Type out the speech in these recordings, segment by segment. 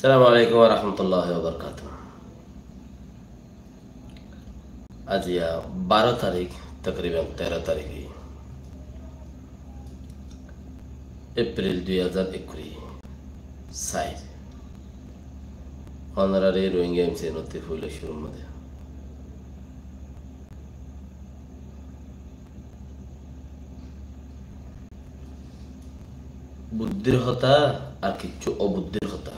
সালামু আলাইকুম ওয়া রাহমাতুল্লাহি ওয়া বারাকাতুহু। আজ 12 তারিখ तकरीबन 13 तारीख एप्रिल 2021 साइज ऑनररी रोहिंग्या एमसी नोती फुले शुरू मध्ये बुद्धिर होता और किच्छु अबुद्धिर होता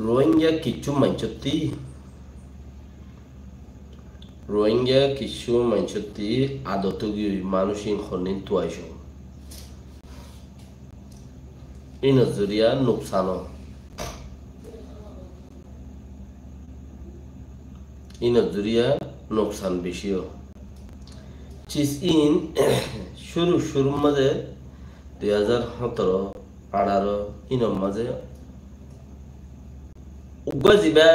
रोहिंग्या किच्छु मंचती रोहिंग्या किच्छु मंचती आदतगी मानुषिक खनिन तुआइशो इन नजरिया नुकसानो इन नजरिया नुकसान बेशियो चीज इन शुरू मजे 2017-18 इन मजे उगजिबा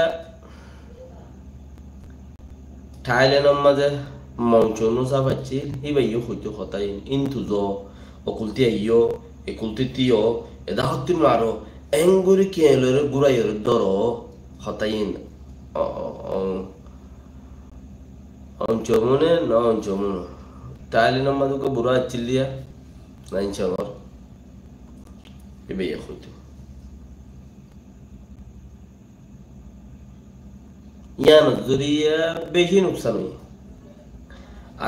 थाईलैंड मजे मौचोनु साबाची हिबायो खुतो खताइन इंतुजो ओकुल्तियो एकुल्तियो एदा हत्तिमारो एंगुरी केलरे गुरायर दरो खताइन onchomune no onchomuno थाईलैंड मजे को बुरा चिल्लिया नाइन चमर हिबायो खुतो या नजरिया बेशी नुकसान हुई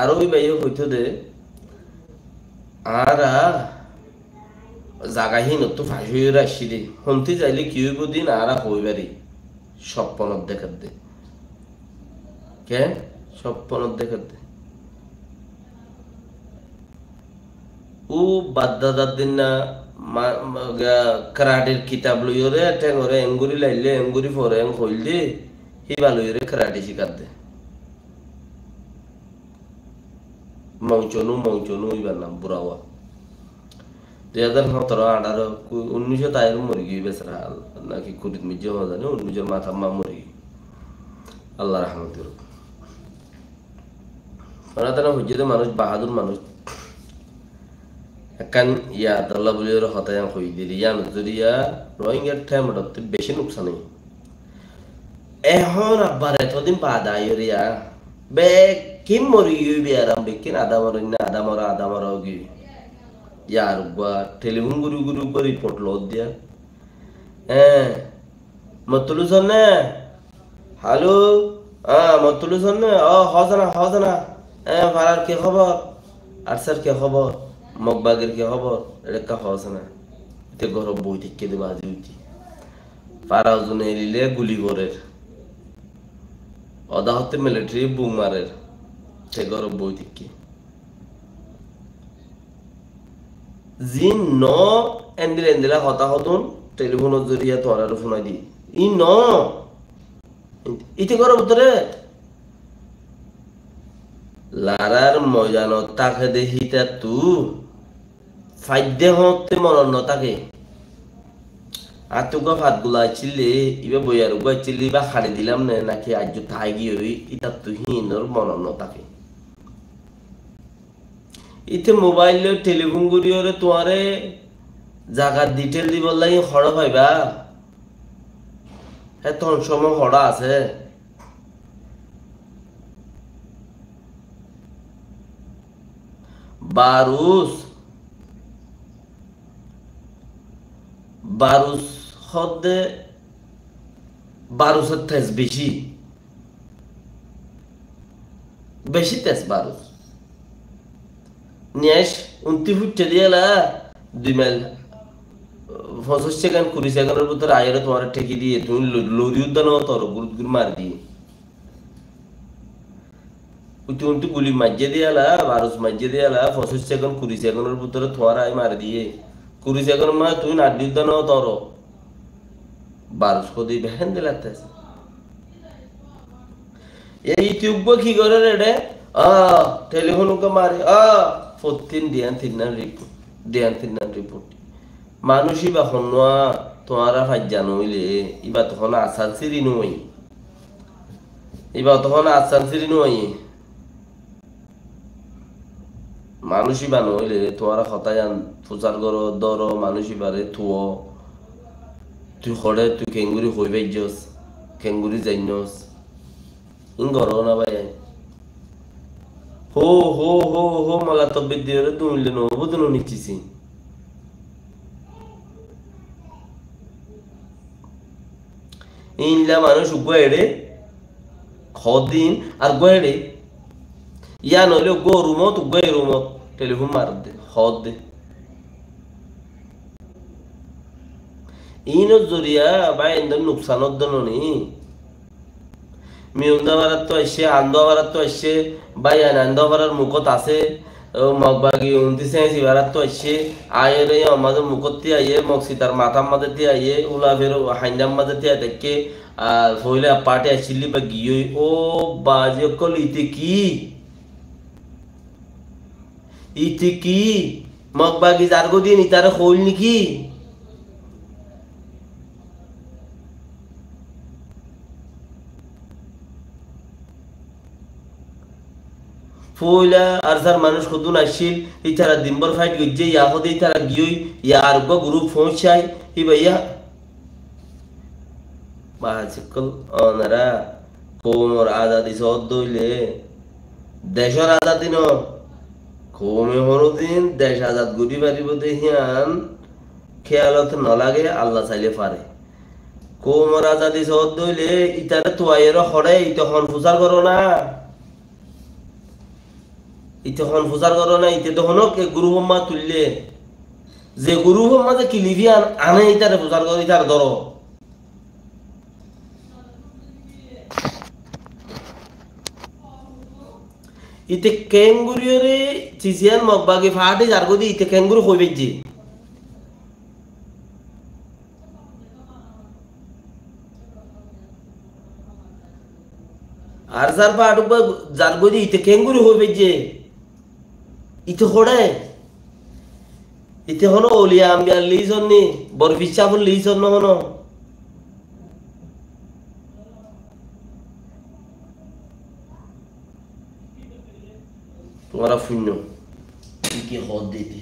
आरो भी भाई होते दे आरा জায়গাহীন তো ফাঁসি হয়ে আসছি রে হমতি যাইলে কি হইব দিন আরা হইবারি স্বপ্নত দেখার দে কে স্বপ্নত দেখার দে ও বাদ্দাদার দিন না কারাটের কিতাব লইরে টেঙ্গরে এঙ্গুরি লাইলে এঙ্গুরি পরে এং হইলে হিবালয়রে কারাটে শিকার দে মৌচনু ইবার নাম বুড়াওয়া 2017-18 1900 তাইর মরে গিয়ে বেচারা নাকি কুড়িত মির্জা জানে 1900 মাথা মা মরে গিয়ে আল্লাহ রহমত করুক তারা হজ্জতে মানুষ বাহাদুর মানুষ একান ইয়া আল্লাহ বলি হতায়াং হই দিলি ইয়া নজরিয়া রোহিঙ্গার ঠামডতে বেশি নুকসান নেই এখন আবার এতদিন বাদ আইরিয়া বে কিম মরি গিয়ে আরাম বেকিন আদা মরা গিয়ে यार गुआ टेलीफोन गुरु पर रिपोर्ट लोड दिया मतलू सन्ने हेलो मतलू सन्ने हजना फारार के खबर आरसर के खबर मकबागेर के खबर एका हजना ते घर বই থেকে দে বাজি উঠি ফারাও জনে লিলে গুলি করের অদা হতে মিলিটারি বুম মারের তে ঘর বই থেকে জিন ন এন্দিলা হতা হতুন টেলিফোনের জরিয়া তোরার ফোন দি ই ন ইতে করব তোরে লারার মজানো তাকে দেখিতা তু ফাইদে হতে মরণ ন তাকে আতুকা ফাতগুলা ছিলে ইবে বইয়ার গো ছিলে বা খাড়ি দিলাম না নাকি আজ তাই গিয়ে ইতা তুহিনর মরণ ন তাকে इथे मोबाइल टेलीफोन गुरियोरे तुम्हारे জায়গা ডিটেল দিব লাগি খড় পাইবা এতন সময় খড় আছে বারুস হদে বারুসের তেজ বেশি তেজ বারুস নিয়েস 29 ফুট চলিয়ালা 2 মাইল 65 সেকেন্ড 20 সেকেন্ডের ভিতরে আইরে তোমার ঠেকি দিয়ে তুমি লরি উদ্যান তোর গুরুগুর মার দিয়ে উঠি গুলি মাঝে দিয়ালা বারুস মাঝে দিয়ালা 65 সেকেন্ড 20 সেকেন্ডের ভিতরে তোমার আই মার দিয়ে 20 সেকেন্ড মা তুই নাডি উদ্যান তোর বারুস কদি বেহেন দিলাতে এই টিউব কি করে রে টেলিফোন কে মারে ফতিন দিয়ান তিন রিপোর্ট মানুষই বা হন্যা তোমারা ফাজ জানো হইলে ইবা তখন আসান সিরি নই মানুষই বানো হইলে তোমারা হতায়ান প্রচার করো দর মানুষই বারে থুও তুই খড়ে তুই কেঙ্গুরি হই বাইজস কেঙ্গুরি যাইনস ইন ঘর না ভাই হো হো হো হো মালা তবে দিয়ে তুমি বুঝলো নিচ্ছিস ইনলা মানুষ গোয়েড়ে খদিন আর গোয়েড়ে ইয়া নইলে গো রুমত গোয়ে রুমত টেলিফোন মার দে খদ দে ইনত জরিয়া ভাই এন্দর নুকসানত দননি মিউন্দাবারাত তো আসছে আন্দাবারাত তো আসছে ভাই আনন্দাবারার মুখত আছে মগবাগি 29 সিবারাত তো আসছে আয়ের আমাদের মুখত তে আইয়ে মক্সিতার মাথার মাঝে তে আইয়ে উলা ফের হাইন্দাম মাঝে তে দেখে আর হইলে পাটে আসছিলি বা গিয়ে ও বাজে কল ইতে কি মগবাগি জারগো দিয়ে নিতারে হইল নাকি ফুইলা আর যার মানুষ কদুন আসছিল ইতারা দিনভর ফাইট গজ্জে ইয়া হদে ইতারা গিয়ে ইয়া আরগো গ্রুপ পৌঁছাই ই ভাইয়া বাহাসকল অনারা কোমর আজাদি সদ দইলে দেশর আজাদি ন কমে হরদিন দেশ আজাদ গুটি পারিব দেহিয়ান খেয়ালত নলাগে আল্লাহ চাইলে পারে কোমর আজাদি সদ দইলে ইতারে তোয়াইয়ের হরে তখন ফুসার করো না ইতখন ফুসার করো না ইতে তখন গুরু হোম্মা তুললে যে গুরু হোম্মা যে কিলিভিয়ান আনে ইতারে ফুসার করো ইতার ধরো ইতে কেঙ্গুরিয়রে চিসিয়ান মগবাগে ফাটে জারগদি ইতে কেঙ্গুরু হইবে যে আর যার ফাটু জারগদি ইতে কেঙ্গুরু হইবে যে ইতে হড়ে ইতে হনো ওলিয়া আম্বিয়ার লিজন নি বড় বিশ্বাবল লিজন ন হনো তোমারা শূন্য কি হদ দিতে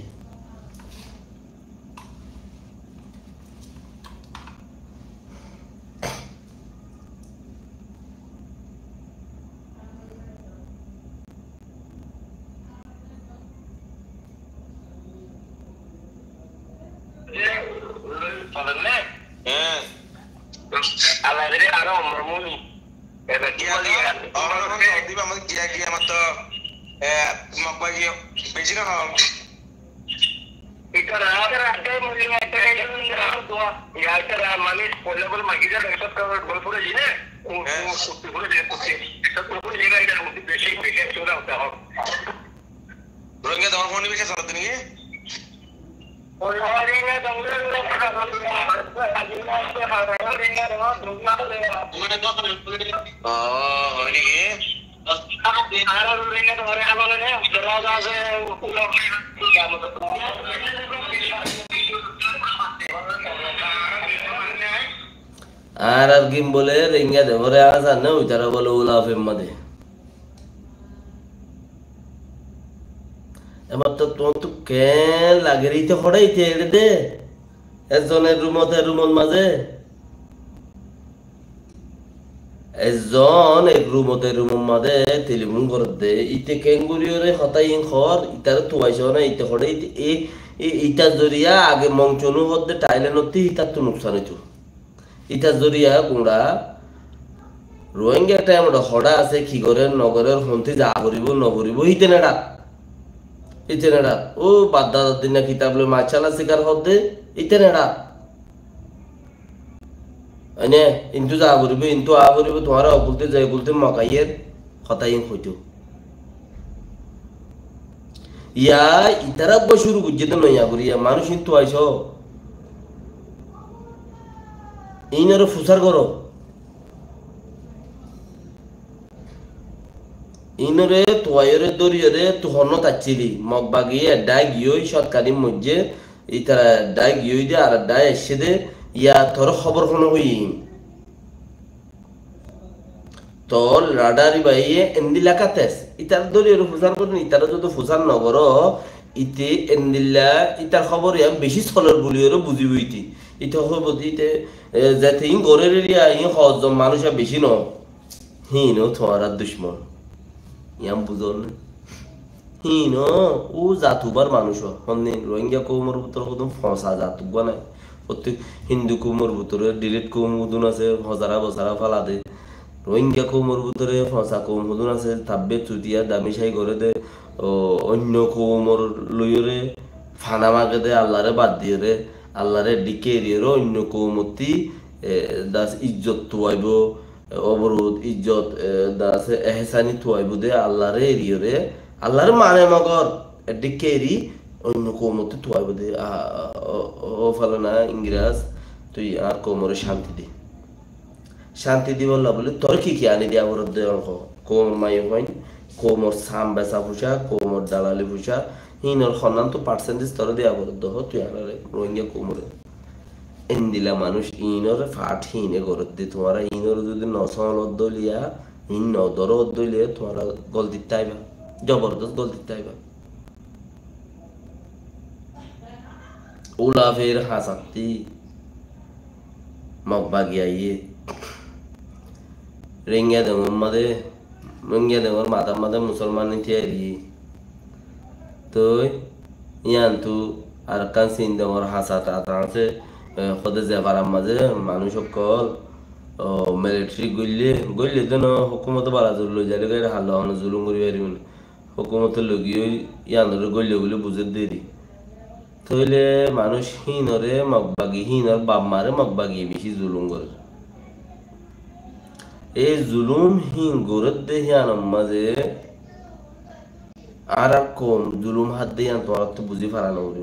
আর আর গিম বলে রেঙ্গা দে ওরে আজান না ওইটারা বলে উলাফের মধ্যে এবার তো তোমার তো কেন লাগে রিতে হড়াইতে এড়ে দে একজনের রুমত মাঝে একজন এক রুমতের মাঝে টেলিফোন করে দে ইতে কেঙ্গুরিয়রে হতাই খর ইতারে তুয়াইছ না ইতে হড়ে ইটা জরিয়া আগে মংচনু হতে টাইলে নতি ইতার তো নুকসান হইতো ইটা জরিয়া কুড়া রোহিঙ্গা একটা এমন হড়া আছে কি করে নগরের হন্তি যা করিব নকরিব হিতে নেড়া ইতে নেড়া ও বাদ্দা দিন না কিতাব লই মাছালা শিকার হতে ইতে নেড়া আনে ইন্তু যা করিব ইন্তু আ করিব তোমার অকুলতে যাই বলতে মকাইয়ের হতাইন হইতো ইয়া ইতারা বসুরু গুজে নইয়া করিয়া মানুষ কিন্তু আইস ইনারো ফুসার করো ইনরে তোয়াইরে দরিয়রে তুহন্ন তাচ্ছিলি মগবাগি ডাই গিয়ে সৎকারি মধ্যে ইতারা ডাই গিয়ে দে আর ডাই এসে দে ইয়া তোর খবর কোনো হই তোর রাডারি বাইয়ে এন্দিলা কাতেস ইতার দরিয়রে ফুসার করুন ইতারা যদি ফুসার নগর ইতে এন্দিল্লা ইতার খবর বেশি চলের বলিওরে বুঝিব ইতি ইতে হইব দিতে যাতে ইন গরের এরিয়া ইন হজম মানুষ বেশি ন হিনো তোমার দুশ্মন ইয়াম বুঝল না হিনো ও জাতুবার মানুষ হন্নি রোহিঙ্গা কৌমর ভিতরে কদম ফসা জাতুক বানায় প্রত্যেক হিন্দু কৌমর ভিতরে ডিলিট কৌম হুদুন আছে হজারা বসারা ফালা দে রোহিঙ্গা কৌমর ভিতরে ফসা কৌম হুদুন আছে তাব্বে চুতিয়া দামি সাই করে দে অন্য কৌমর লইরে ফানা মাগে দে আল্লাহরে বাদ দিয়ে রে আল্লাহরে ডিকে এরিয়ে অন্য কৌমতি দাস ইজ্জত তুয়াইব অবরোধ ইজ্জত দাস এহসানি তুয়াইব দে আল্লাহরে এরিয়ে রে আল্লাহর মানে মগর ডিকে এরি অন্য কৌমতি তুয়াইব দে ও ফলে না ইংরেজ তুই আর কৌমরে শান্তি দি বললা বলে তোর কি আনি দিয়া অবরোধ দে অঙ্ক কৌমর মাইয়ে হইন কৌমর সাম বেচা ফুসা কৌমর দালালি ফুসা হিনর খন্নান তো পার্সেন্টেজ তোর দিয়া অবরোধ হ তুই আনারে রোহিঙ্গা কৌমরে এন্দিলা মানুষ ইনরে ফাট হিনে গরত দি তোমারা ইনর যদি নসল দলিয়া ইন নদর দলিয়া তোমারা গলতি তাইবা জবরদস্ত গলতি তাইবা ওলা ফের হাসাতি মগবাগিয়াইয়ে রেঙ্গিয়া দেঙর মাদে রঙ্গিয়া দেঙর মাতার মাদে মুসলমান থিয়ারি তো ইয়ান তু আর কান সিন দেঙর হাসা টাতা আছে খদে জেফারাম মাঝে মানুষ সকল মিলিটারি গইলে দেন হুকুমত বালা জোর লই যাইলে গাইলে হাল্লা হন জুলুম করি পারি মানে হুকুমত লগিয়ে ইয়ানরে গইলে বলে বুঝে দেরি তইলে মানুষ হিনরে মগবাগি হিনর বাপ মারে মগবাগি বেশি জুলুম করে এই জুলুম হিন গরত দেহিয়ান মাঝে আর কম জুলুম হাত দিয়ে তোমার তো বুঝি ফারানো করি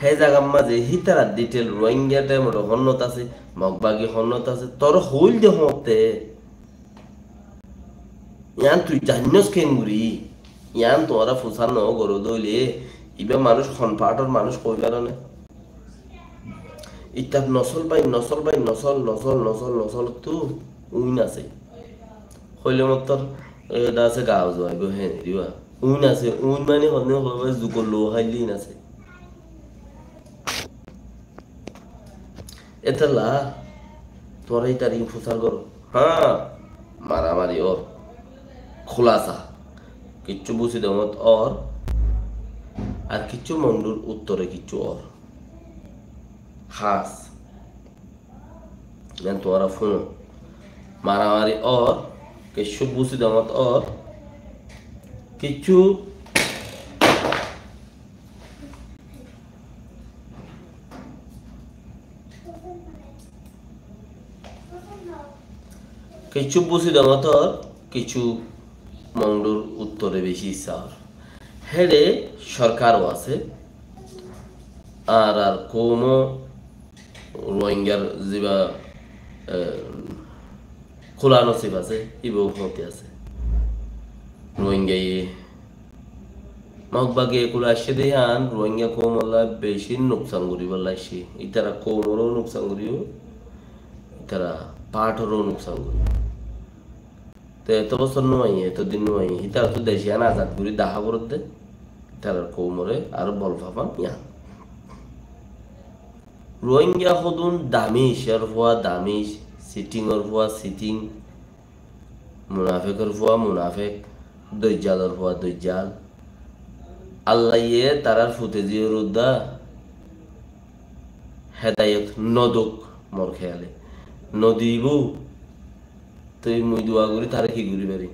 হে জায়গার মাঝে হিতারা ডিটেল রোহিঙ্গা টাইমর হন্নত আছে মগবাগি হন্নত আছে তোর হইল দে হতে ইয়ান তুই জানিস কেন গুরি ইয়ান তোরা ফুসান গরো দইলে ইবা মানুষ হনপাটর মানুষ কই কারণে ইতাব নসল বাই নসল তো উইন আছে হইলে মতর এটা আছে গাও যাইব হে দিবা উইন আছে উইন মানে হনে হবে জুকল লো হাইলিন আছে এতলা তোরাই তার ইনফুসার করো হ্যাঁ মারামারি ওর খোলাসা কিচ্ছু বুঝি দেমত ওর আর কিচ্ছু মন্ডুর উত্তরে কিচ্ছু ওর হাস তোরা ফোন মারামারি ওর কিছু বুঝি দেমত ওর কিছু কিছু বুঝি দেমত ওর কিছু মন্ডুর উত্তরে বেশি ইচ্ছা হেডে সরকারও আছে আর আর কোন রোহিঙ্গার যেবা খোলা নসিব আছে ইবও হতে আছে রোহিঙ্গা মগবাগে এগুলো আসছে দেহান রোহিঙ্গা কোমলা বেশি নোকসান করিবার লাগছে ইতারা কোমরও নোকসান করিও ইতারা পাঠরও নোকসান করিও তো এত বছর নয় এতদিন নয় ইতারা তো দেশিয়ান আজাদ করি দাহা করত দে ইতারার কোমরে আর বল ফাফান ইয়া রোহিঙ্গা হদুন দামিশ আর হওয়া দামিশ সিটিংর হওয়া সিটিং মুনাফেকর হওয়া মুনাফেক দৈজালর হওয়া দৈজাল আল্লাহ তারার ফুটে দিয়ে রুদ্দা হেদায়ত নদক মোর খেয়ালে নদীব তুই মুই দোয়া করি তারে কি করি পারি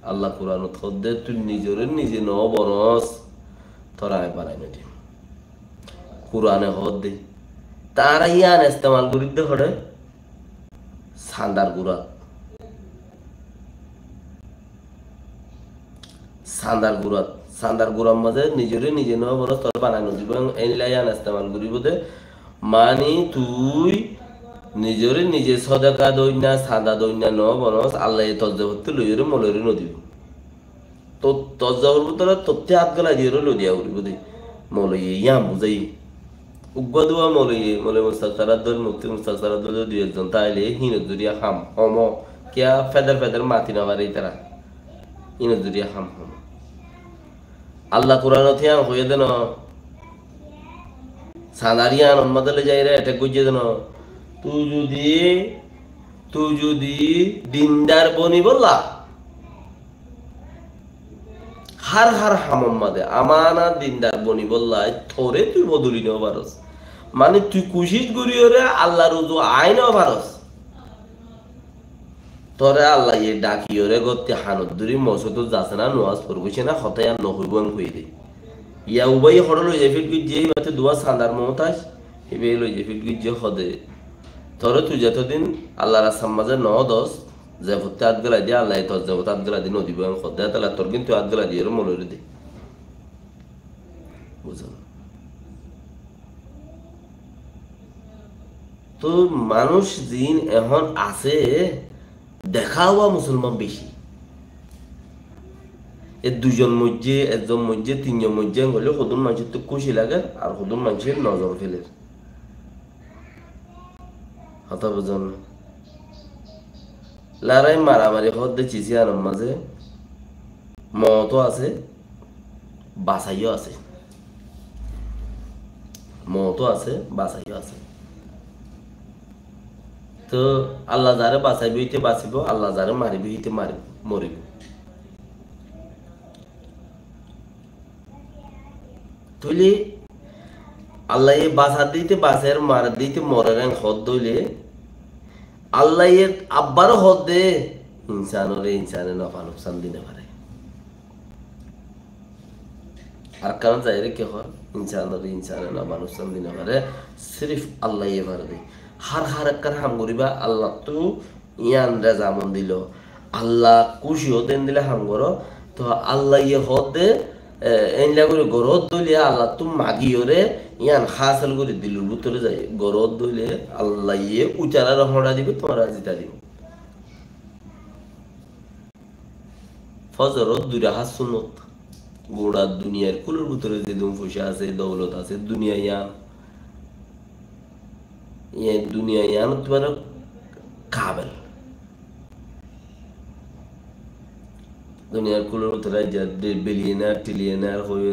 আল্লাহ কোরআন খদ্দে তুই নিজরে নিজে ন বনস তোরা পারাই নদী কোরআনে হদ দে তারা ইয়ান ইস্তেমাল করি দে হরে সান্দার গুড়া সান্দার গুড়ার মাঝে নিজরে নিজে ন বনস তোর বানানো দিব এনলাই ইয়ান ইস্তেমাল করিব দে মানি তুই নিজরে নিজে সদাকা দইনা সাদা দইনা ন বনস আল্লাহ তজ্জবতে লইরে মলরে নদিব তো তজ্জবর ভিতরে তথ্য হাত গলা দিয়ে লদিয়া করিব দে মলই ইয়াম বুঝাই উগ্গদুয়া মলে মুস্তাকসারাদ মুক্তি মুস্তাকসারাদ দুই একজন তাইলে হিনত জুরিয়া খাম হম কিয়া ফেদার মাতি না পারে তারা হিনত জুরিয়া খাম হম আল্লাহ কোরআন থিয়া হয়ে দেন সাদারিয়া নম্মাদলে যাইরা এটা কইছে জানো তুই যদি দিনদার বনি বললা হার হার হামম্মাদে আমানা দিনদার বনি বললা থরে তুই বদলি নেও পারস মানে তুই কুশিস করিওরে আল্লাহ রুজু আইনও পারস তোরে আল্লাহ ইয়ে ডাকিওরে গতি হানত দূরি মসজিদ যাচ্ছে না নোয়াজ পড়বছে না হতায় আর নহইব আমি কই দে ইয়া উবাই হড় লই যায় ফিট গুজে মাতে দুয়া সান্দার মমতাজ ইবে লই যায় ফিট গুজে হদে তোরে তুই যতদিন আল্লাহ রাস্তার মাঝে ন দশ যে ভর্তি হাত গেলা দিয়ে আল্লাহ তোর যাবত হাত গেলা দিয়ে নদীব আমি হদে তাহলে তোর কিন্তু হাত গেলা দিয়ে মনে দে বুঝল তো মানুষ দিন এখন আছে দেখা হওয়া মুসলমান বেশি এ দুজন মধ্যে একজন মধ্যে তিনজন মধ্যে হলে সদন মানুষের তো খুশি লাগে আর সদন মানুষের নজর ফেলে কথা বুঝুন লড়াই মারামারি হতে চিছি আর মাঝে মতো আছে বাসাইও আছে মতো আছে বাসাইও আছে তো আল্লাহ যারে বাঁচাইব হইতে বাঁচিব আল্লাহ যারে মারিব হইতে মরিব তুইলে আল্লাহ বাঁচা দিতে বাঁচার মার দিতে মরার হদ দইলে আল্লাহ আব্বারও হদ দে ইনসানে নফা নুকসান দিতে পারে আর কারণ যাই রে কে হয় ইনসানে নফা নুকসান দিতে পারে সিরিফ আল্লাহ মার দে হার হার একবার হাম করিবা আল্লাহ তো ইয়ান রেজামন দিল আল্লাহ খুশি হতেন দিলে হাম করো তো আল্লাহ ইয়ে হদে এনলা করে গরদ দলিয়া আল্লাহ তো মাগিওরে ইয়ান হাসল করে দিলুর ভিতরে যাই গরদ দলিয়ে আল্লাহ ইয়ে উচারা রহমা দিবে তোমার জিতা দিব ফজরত দুইটা হাত সুন্নত গোড়া দুনিয়ার কুলের ভিতরে যে দুম পয়সা আছে দৌলত আছে দুনিয়া ইয়ান তোমার কাবেল দুনিয়ার কুলের ভিতরে বিলিয়নার টিলিয়নার হয়ে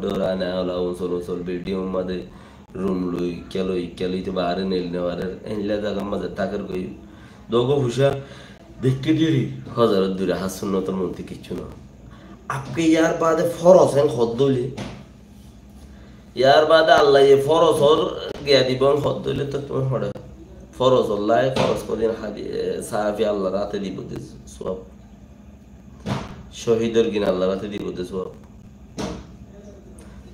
দর আনা ওলা অঞ্চল বিল্ডিং মাঝে রুম লই কেলই তো বাহারে নেল নেওয়ারের এনলা জায়গার মাঝে তাকের কই দোগো হুশা দেখতে দিরি হজারত দূরে হাত সুন্নতর মধ্যে কিচ্ছু না আপনি ইয়ার বাদে ফরজ হেন হদ দইলে ইয়ার বাদে আল্লাহ ফরজ হর গিয়া দিব হদ দইলে তো তোমার হড়ে ফরজ আল্লাহ ফরজ কদিন সাহাবি আল্লাহ রাতে দিব সব শহীদের কিনা আল্লাহ রাতে দিব দে সব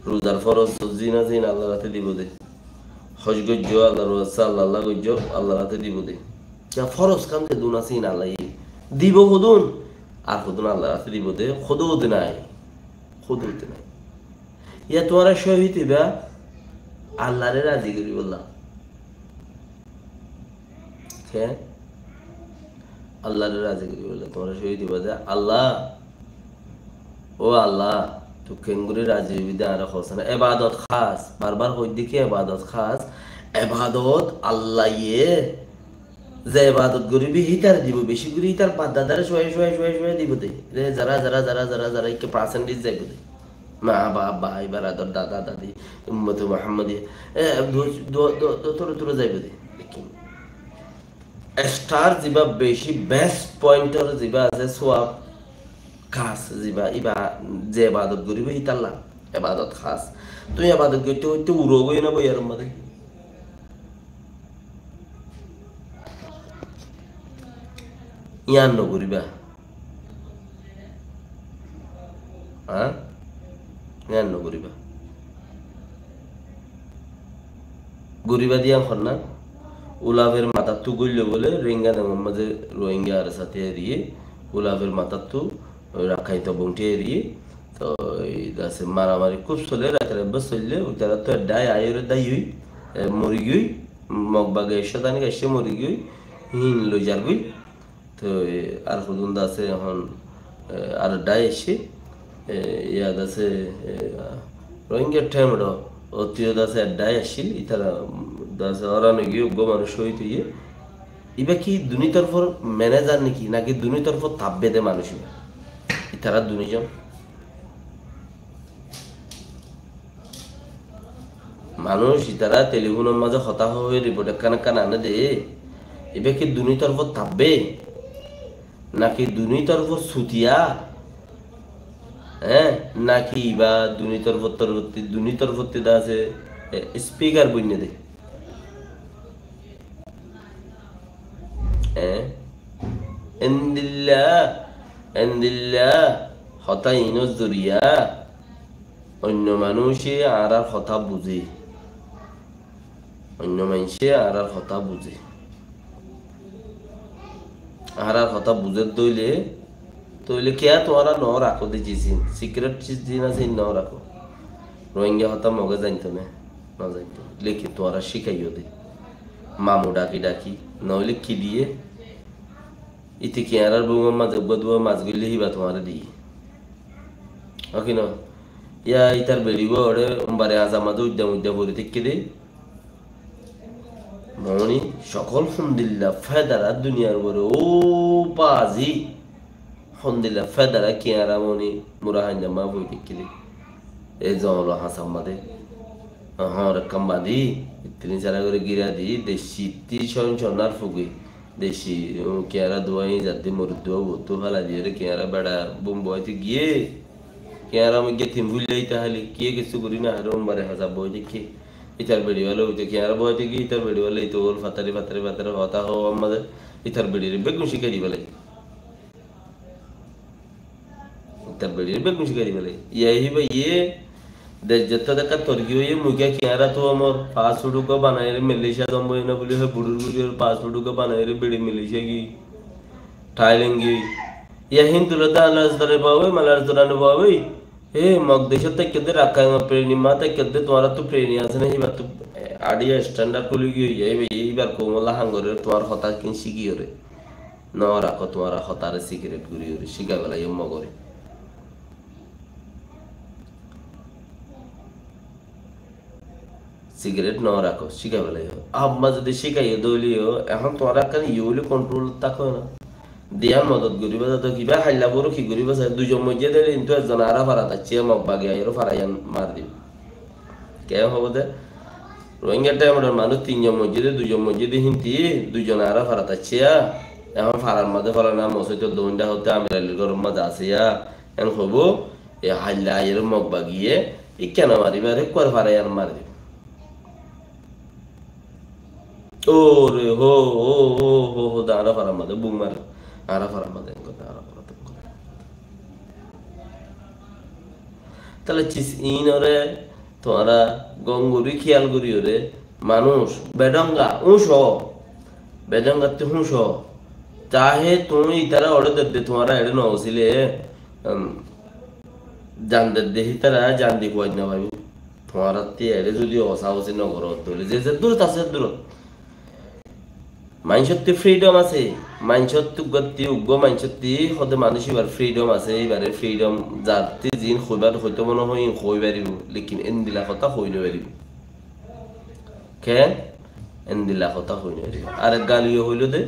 রোজার ফরজ জিনা আল্লাহ রাতে দিব দে হজ গজ্জ আল্লাহ রোজা আল্লাহ গজ্জ আল্লাহ রাতে দিব দে যা ফরজ কাম যে দুন আছে আল্লাহ দিব খুদুন আর খুদুন আল্লাহ রাতে দিব দে খুদুত নাই ইয়া তোমার শহীদ হইবা আল্লাহরে রাজি করি বললাম হ্যাঁ আল্লাহরে রাজি করি বললাম তোমার শহীদ হইবা যে আল্লাহ ও আল্লাহ তো কেঙ্গুরি রাজি হইবি আর হোসেন ইবাদত খাস বারবার কই দেখি ইবাদত খাস ইবাদত আল্লাহ যে ইবাদত করিবি হিতার দিব বেশি করে হিতার পাদাদারে শোয় দিব দে যারা কি পার্সেন্টেজ যাইব দে মা বাপ ভাই বারাদর দাদা দাদি উম্মত মুহাম্মাদি তোর যাইব দে স্টার যিবা বেশি বেস্ট পয়েন্টর যিবা আছে সোয়াব খাস যিবা ইবা যে ইবাদত করিবি হিতাল্লা ইবাদত খাস তুই ইবাদত করতে হইতে উড়োগই না বইয়ার মধ্যে ইয়ান নগরিবা হ্যাঁ ইয়ান নগরিবা গরিবা দিয়া খন্না উলাভের মাথা তু গইল বলে রেঙ্গা দেঙ্গা মাঝে রোহিঙ্গা আর সাথে দিয়ে উলাভের মাথা তু রাখাইতো বংটিয়ে দিয়ে তো আছে মারামারি খুব চলে রাখলে বস চললে তারা তো ডাই আয়ের দাই হই মরি গই মগবাগে শতানি এসে মরি গই হিন লই যার গই তো আর হুদুন আছে এখন আর ডাই এসে ইয়াদ আছে রোহিঙ্গার ঠেমড় অতীয় দাসে ডাই আসিল ইতারা দাসে অরানো গিয়ে গো মানুষ হইত ইয়ে ইবা কি দুনি তরফর ম্যানেজার নাকি দুনি তরফর তাপ বেদে মানুষ ইতারা দুনিজন মানুষ তারা টেলিফোনের মাঝে হতা হয়ে রিপোর্ট কানে কান আনে দে এবার কি দুনি তরফ থাকবে নাকি দুনি তরফ সুতিয়া হ্যাঁ নাকি বা দুনি তরফতি দা আছে স্পিকার বইনে দে হ্যাঁ এন্দিল্লা এন্দিল্লা হতা ইনস জরিয়া অন্য মানুষে আর কথা বুঝে অন্য মানুষে আর কথা বুঝে আর কথা বুঝে দইলে তইলে কে তোমরা ন রাখো দিয়েছি সিক্রেট জিন আছে ন রাখো রোহিঙ্গা হতা মগে জানতো না জানতো লেখি তোমরা শিখাইও দে মামু ডাকি ডাকি নইলে কি দিয়ে ইতে কি আর বউমার মাঝে বদুয়া মাছ গইলে হিবা তোমার দিয়ে ওকে না ইয়া ইতার বেড়িব ওরে বারে আজামাদে উদ্যাম ভরে থেকে দে মনি সকল হমদিল্লা ফেদারা দুনিয়ার বড় ও বাজি হমদিল্লা ফেদারা কিয়ারা মনি মুরাহান্জামা বই থেকে দে এই জমলো হাসাম্মাদে হর কাম্বাদি তিনি চারা করে গিরা দি দেশি তিরিশন সোনার ফুগে দেশি কিয়ারা দোয়াই যাতে মরুদ্দুয়া বতু ফালা দিয়ে কিয়ারা বেড়া বোম্বাইতে গিয়ে কিয়ারা আমি গিয়ে থিম ভুললেই তাহলে কে কিছু করি না আর বারে হাজার বই দেখি ইতার বেড়ি হলো ওইটা কিয়ারা বই থেকে ইতার বেড়ি হলে তো ওর ফাতারি হতা হো আমাদের ইতার বেড়ির বেগুন শিখাই দিবে ইতার বেড়ির বেগুন শিখাই দিবে ইয়ে ভাই ইয়ে দেশ যেতে দেখা তর্কি হয়ে মুখে কিয়ারা তো আমার পাসপোর্টকে বানাই মালয়েশিয়া জম্বই না বলি হয় বুড়ুর বুড়ির পাসপোর্টকে বানাই বেড়ি মালয়েশিয়া কি থাইল্যান্ড ইয়া হিন্দুলতা আল্লাহরে পাবে মালারজরানে পাবে এ মগ দেশত কেদে রাখা প্রেরণী মাতে কেদে তোমার তো প্রেরণী আছে না এবার তো আডিয়া স্ট্যান্ডার্ড কলি গিয়ে এইবার কোমলা হাঙ্গরের তোমার হতা কিন শিখি ওরে ন রাখো তোমার হতারে সিগারেট গুড়ি ওরে শিখা বেলা মগরে সিগারেট ন রাখো শিখা বেলাই আম্মা যদি শিখাইও দলিও এখন তোমার কানে ইউলি কন্ট্রোল থাকো না দিয়া মদত করিবা তো কিবা হাইলা বড় কি করিবা দুজন মধ্যে দিলে কিন্তু একজন আরা ফারা যাচ্ছে মগ বাগে আইরো ফারাইয়ান মার দিব কে হবো দে রোহিঙ্গা টাইমের মানুষ তিনজন মসজিদে দুজন মসজিদে হিন্দি দুজন আরা ফারা যাচ্ছে এখন ফারার মাঝে ফারা না মসজিদ দোনটা হতে আমির আলীর গরম মাঝে আছে এখন হবো এ হাইলা আইরো মগ বাগিয়ে ই কেন মারিবা রে কর ফারাইয়ান মার দিব ও রে হো হো হো হো হো দাঁড়া ফারার মাঝে বুম মার আরা ফারার মাঝে তাহলে ইন ওরে তোমরা গঙ্গুরি খেয়াল করি ওরে মানুষ বেডঙ্গা উঁস বেডঙ্গাতে হুঁস চাহে তুমি তারা অর্ডার দে তোমরা এড়ে নছিলে জানদের দেহি তারা জান দি কই না ভাবি তোমরা তে এড়ে যদি অসা হসি নগর দলে যে দূরত আছে দূরত মাইনসত্তি ফ্রিডম আছে মাইনসত্তি গতি উগ্র মাইনসত্তি হতে মানুষ এবার ফ্রিডম আছে এবারে ফ্রিডম যাতে জিন হইবার হইতে মনে হয় হই পারিব লেকিন এন্দিলা কথা হইলে পারিব কেন এন্দিলা কথা হইলে পারিব আর গালিও হইল দে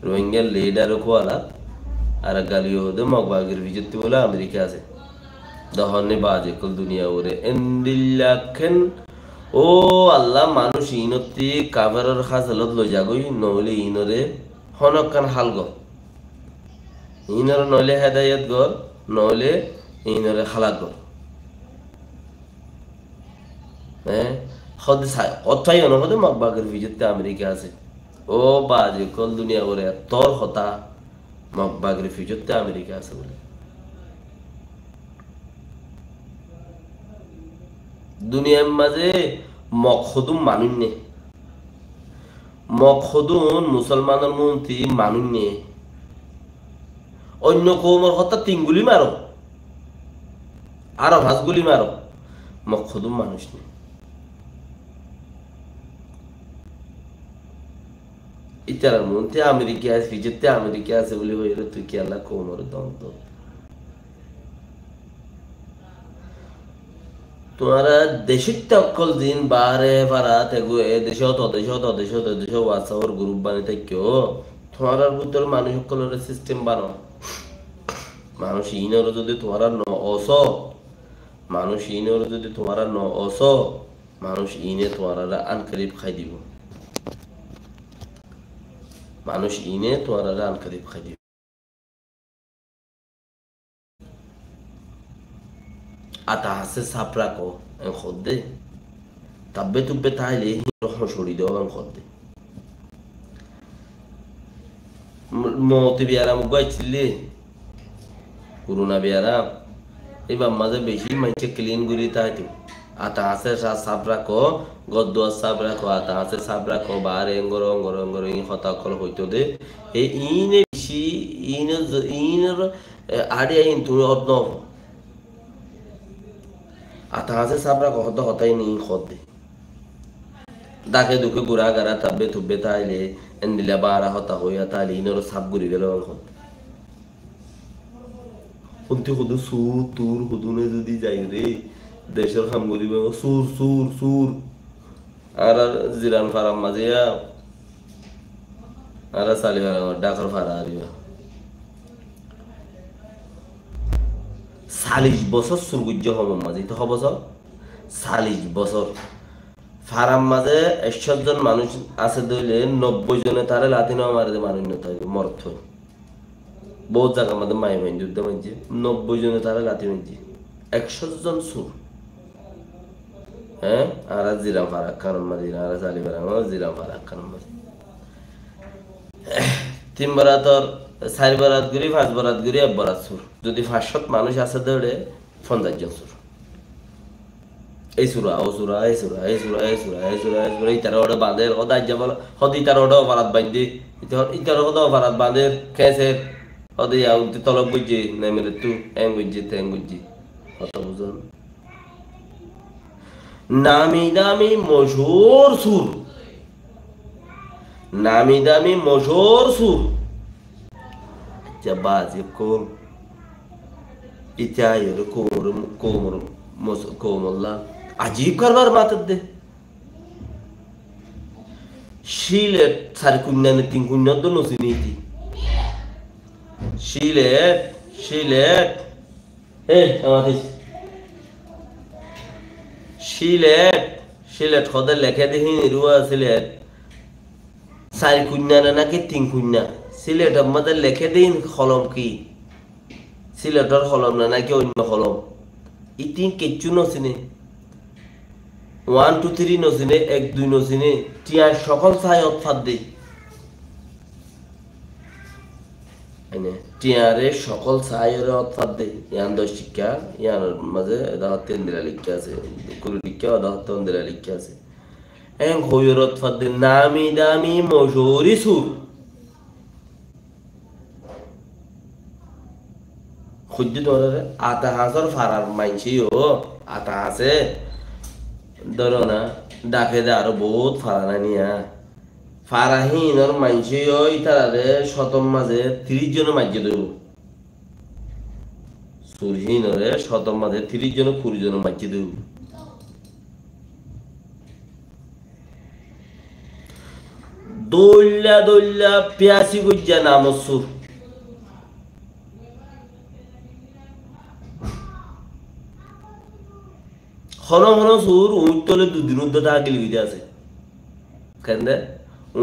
রোহিঙ্গা লিডারও কোয়ালা আর গালিও হদে মগবাগের বিজেতি বলে আমেরিকা আছে দহনে বাজে কল দুনিয়া ওরে এন্দিলা খেন ও আল্লাহ মানুষ ইনতি কাভারের খাজলত লই যাগই নহলে ইনরে হনকান হাল গ ইনর নহলে হেদায়েত গর নহলে ইনরে খালাত গর হ্যাঁ খদ সাই অথাই অনহদে মগবাগের ভিজতে আমেরিকা আছে ও বাজে কল দুনিয়া ওরে তোর হতা মগবাগের ভিজতে আমেরিকা আছে বলে দুনিয়ার মাঝে মকহদুম মানুষ নে মকহদুন মুসলমানের মন্ত্রী মানুষ নে অন্য কৌমর হত্যা 3 গুলি মারো আরো 5 গুলি মারো মকহদুম মানুষ নে ইতার মন্ত্রী আমেরিকা আছে ফিজতে আমেরিকা আছে বলে হইরে তুই কি আল্লাহ কৌমর দন্ত তোমারা দেশের তকল দিন বারে পারা তেগু এ দেশত হোয়াটসঅ্যাপের গ্রুপ বানিয়ে থাকিও তোমার ভিতর মানুষ সকলের সিস্টেম বানো মানুষ ইনর যদি তোমার ন অস মানুষ ইনর যদি তোমার ন অস মানুষ ইনে তোয়ারা আনকারিব খাই দিব, মানুষ ইনে তোয়ারা আনকারিব খাই দিব। আতা হাসে সাপ রাখো খদ্দে তাব্বে তুব্বে তাইলে হসড়ি দেওয়া খদ্দে মতে বিয়ারাম গাইছিলে করোনা বিয়ারাম এবার মাঝে বেশি মানুষে ক্লিন করি তাইতো আতা হাসে সাপ রাখো গদ্দ সাপ রাখো আতা হাসে সাপ রাখো বার এঙ্গর অঙ্গর অঙ্গর ই হতা কল হইতো দে এই ইনে বেশি ইনের আড়ে আইন তুমি অর্ধ আতা হাসে সাপ রাখো হত হতাই নি খদ্দে দাকে দুকে গুড়া গারা তাব্বে তুব্বে তাইলে এন্দিলা বারা হতা হইয়া তাইলে ইনের সাপ গুড়ি গেল খদ্দে শুনতে শুধু সুর তুর হুদুনে যদি যাই রে দেশের খাম করিব সুর সুর সুর আর জিরান ফারাম মাঝিয়া আর সালি ডাকার ফারা আরিবা 40 বছর সুরগুজ্জ হব মাঝি তো বছর 40 বছর ফারাম মাঝে 100 জন মানুষ আছে দইলে 90 জনে তারে লাতিনো মারে মানুষ না থাকবে মরত বহুত জায়গা মধ্যে মাই মাইন যুদ্ধ মানছে 90 জনে তারা লাতি মানছে 100 জন সুর হ্যাঁ আর জিরাম ফারাক কারণ মাঝি আর চালি ফারাক জিরাম ফারাক কারণ মাঝি 3 বরাতর 4 বরাত গুরি 5 বরাত গুরি 1 বরাত সুর যদি 500 মানুষ আছে দৌড়ে 50 জন সুর এই সুরা ও সুরা এই সুরা এই সুরা এই সুরা এই সুরা এই সুরা ইতার ওটা বাঁধে হদাই যাব হদি তার ওটা অপরাধ বাঁধি ইতার ওটা অপরাধ বাঁধে খেসে হদি আউতি তলব বুঝি নেমেলে তু এং বুঝি তেং বুঝি কত বুঝুন নামি দামি মশহুর সুর নামি দামি মশহুর সুর জাবাজি কোম ইতায়ের কোমর কোমল্লা আজীব কারবার মাতর দে শিলেট সারি কুন্যানে 3 কুন্যার তো নসিনীতি শিলেট শিলেট আমাদের শিলেট শিলেট খদের লেখে দেখি নিরুয়া সিলেট সারি কুন্যানে নাকি 3 কুন্যা সিলেট আমাদের লেখে দিন কলম কি সিলেটের কলম না নাকি অন্য কলম ইতিন কিচ্ছু নসিনে 1 2 3 নসিনে 1 2 নসিনে টিয়ার সকল ছাই অৎফাত দে এনে টিয়ারে সকল ছাইয়ের অৎফাত দে ইয়ান দশ শিক্ষা ইয়ার মাঝে দাওয়াত তেন্দিরা লিখা আছে কুরু লিখা দাওয়াত তেন্দিরা লিখা আছে এন হইর অৎফাত দে নামি দামি মশহুরি সুর খুঁজে ধরে আতা হাসর ফারার মাইনছিও আতা হাসে ধরো না ডাকে দে আরো বহুত ফারা নিয়া ফারাহীন ওর মাইনছিও ইতারে শতম মাঝে 30 জন মাঝে দেব সুরহীন ওরে শতম মাঝে 30 জন 20 জন মাঝে দেব দৌল্লা দৌল্লা পিয়াসি গুজ্জা নাম সুর হন হন সুর উঠলে 2 দিন উদ্ধ তা গিলি গিয়ে আছে কেন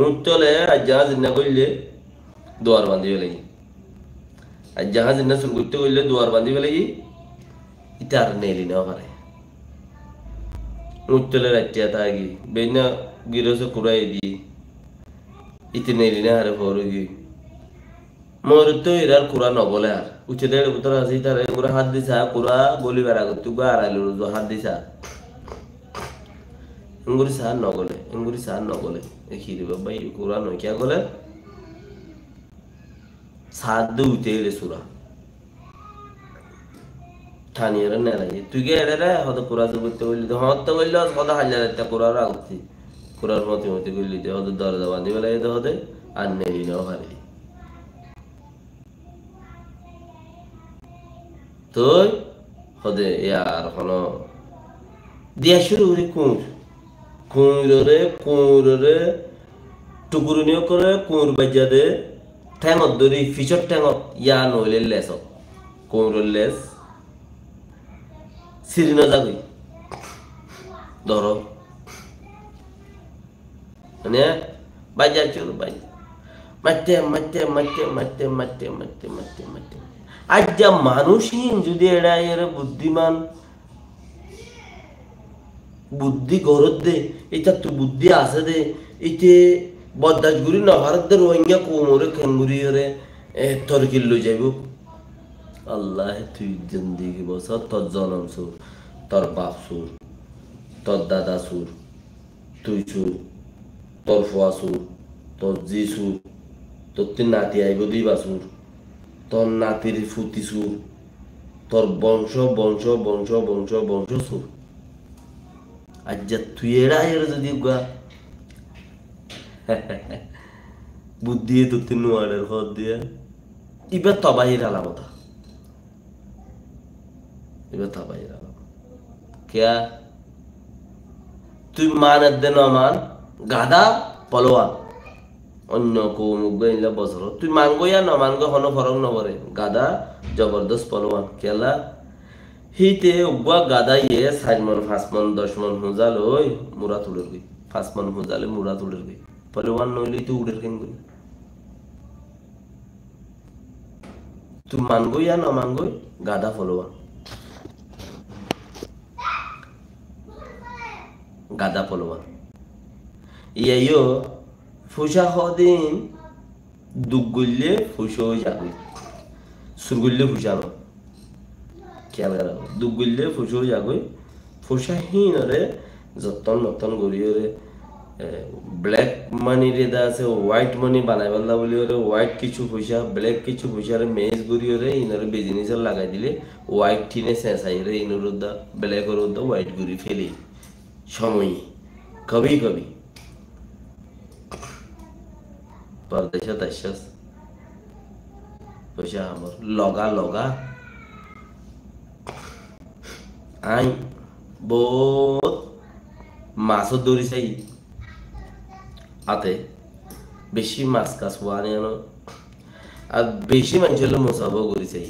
উঠলে আজ জাহাজ না করলে দুয়ার বাঁধিবে লাগি আজ জাহাজ না সুর করতে করলে দুয়ার বাঁধিবে লাগি ইতার নেলি না পারে উঠলে রাত্রিয়া থাকি বেনা গিরসে কুড়াই দি ইতি নেলি না আরে ভর গি মোর তো এরার কুড়া নগলে আর উঠে দেড় ভিতর আছে তার এগুলো হাত দিছা কুড়া গলি বেড়া করতে গো আর আইলো হাত দিছা এঙ্গুরি সার নগলে দেখি রে বাবা এই কুড়া নয় কিয়া গলে সাত দে উঠে এলে সুরা থানিয়ার না লাগে তুই গে রে হয়তো কুড়া করতে বললি তো হতে বললি কত হাজার একটা কুড়ার আগুতি কুড়ার মতে মতে করলি যে হয়তো দরজা বাঁধিবে লাগে তো হতে আর নেই নাও হারি তো হদে ইয়ার কোনো দিয়া শুরু করি কুঁড়রে টুকুরুনিও করে কুঁড় বাজা দে ঠ্যাঙত ধরি ফিচর ঠ্যাঙত ইয়া নইলে লেসত কুঁড়ের লেস সিরিনা যাবি ধরো মানে বাজার চলো বাজার মারতে মারতে মারতে মারতে মারতে মারতে মারতে মারতে আজ যা মানুষহীন যদি এরা এর বুদ্ধিমান বুদ্ধি গরত দে এটা তো বুদ্ধি আছে দে এতে বদাসগুড়ি নহারত রোহিঙ্গা কোমরে খেঙ্গুরি ওরে তরকিল লই যাইব আল্লাহ তুই জিন্দিগি বছর তোর জনম সুর তোর বাপ সুর তোর দাদা সুর তুই সুর তোর ফুয়া সুর তোর জি সুর তোর তিন নাতি আইব দিবা সুর তোর নাতির ফুতি সুর তোর বংশ বংশ বংশ বংশ বংশ সুর আজ যা তুই এরা এর যদি গা বুদ্ধি তো তিন ওয়ার্ডের ঘর দিয়ে এবার তবাহির আলামতা এবার তবাহির আলাম কেয়া তুই মান দে নমান গাধা পলোয়ান অন্য কো মুখ গইলা বছর তুই মানগো ইয়া নমানগো হন ফরক নবরে গাধা জবরদস্ত পলোয়ান কেলা হিতে উগা গাধা ইয়ে 4 মন 5 মন 10 মন হুজা লই মুরা তুলের গই 5 মন হুজালে মুরা তুলের গই পলোয়ান নইলি তুই উড়ের কেন গই তুই মানগো ইয়া নমানগো গাধা পলোয়ান গাধা পলোয়ান ইয়াইও ফুসা হদিন দুগুল্লে ফুসো যাবি সুরগুল্লে ফুসানো খেয়াল করা দুগুল্লে ফুসো যাবি ফুসাহীন রে যতন নতন গড়ি রে ব্ল্যাক মানি রে দা আছে হোয়াইট মানি বানাই বললা বলি রে হোয়াইট কিছু পয়সা ব্ল্যাক কিছু পয়সা রে মেজ গড়ি রে ইনারে বিজনেস লাগাই দিলে হোয়াইট টিনে শেষাই রে ইনর দা ব্ল্যাক এর দা হোয়াইট গড়ি ফেলি সময় কবি কবি परदेशात अशाच पयशा आमर লগা লগা আই বহুত মাছ ধরি চাই আতে বেশি মাছ কাছ ওয়ানে আর বেশি মানুষ হলে মোসাফো করি চাই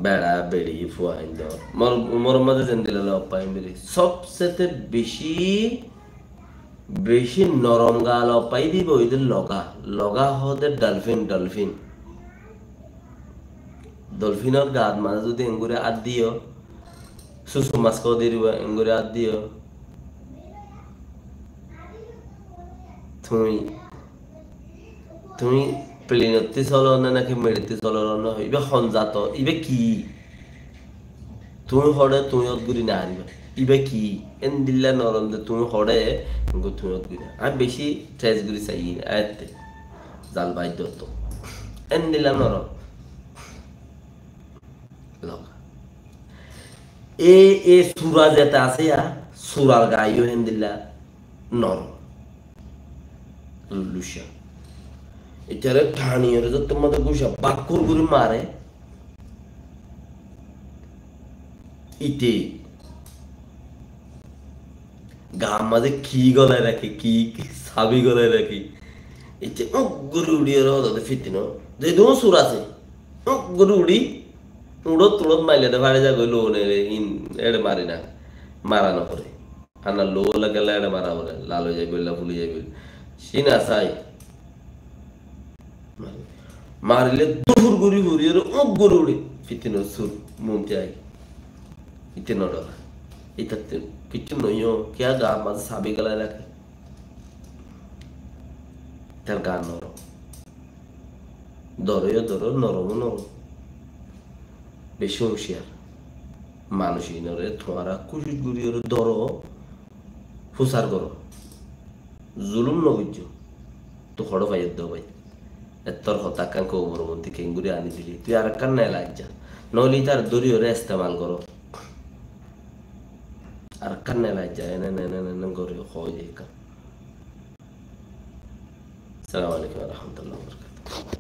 বেড়া বেড়ি ফুয়াইন দেওয়ার মোর মধ্যে যেন দিলে অপায় মেরে সবচেয়ে বেশি বেশি নরম গাল অপাই দিব ওইদের লগা লগা হতে ডলফিন ডলফিন ডলফিনের গাত মাঝে যদি এঙ্গুরে আদ দিও সুসু মাছ খাও দিয়ে দিবা এঙ্গুরে আদ দিও তুমি তুমি প্লেনতে চলো না নাকি মেড়িতে চলো না ইবে সঞ্জাত ইবে কি তুমি হরে তুমি অদগুড়ি না হারিবা ইবে কি এন দিল্লা নরম দে তুমি হরে তুমি অদগুড়ি আমি বেশি ট্রেস গুড়ি চাই আয়তে জাল বাইদ্য তো এন দিল্লা নরম এ সুরা যেটা আছে সুরার গাইও হেন দিল্লা নরম লুলুসা এটারে ঠানিয়ে রে তোমাদের গুসা বাক্কর গুড়ি মারে ইতে গাম মাঝে কি গলায় রাখে কি সাবি গলায় রাখি ইতে গরু উড়িয়ে রোদে ফিতিন যে দো সুর আছে গরু উড়ি উড়ত তুড়ত মাইলে দে ভাড়ে যা গই লো নে ইন এড়ে মারি না মারানো করে আনা লো লাগলে এড়ে মারা বলে লাল হয়ে যাই বললা ভুলে যাই বল সিনা চাই মারিলে দুপুর গরি ঘুরিয়ে গরু উড়ি ফিতিন সুর মনতে আই ইতে নডর ইতাতে কিছু নইও क्या গা মাঝে সাবি গলায় রাখে তার গান নরম দরও দর নরম নরম বেশি হুঁশিয়ার মানুষই নরে তোমারা কুশি গুড়িয়ে দর ফুসার করো জুলুম নবুঝ তো খড় পাইয়ে দাও ভাই এতর হতাকাঙ্ক কোমরবন্তি কেঙ্গুরি আনি দিলি তুই আর কান নাই লাজ্জা নইলে তার দরিয়রে ইস্তেমাল করো আর কান্নে লাজ্জা এনে নেন করে হয় আসসালামু আলাইকুম ওয়া রাহমাতুল্লাহি ওয়া বারাকাতুহু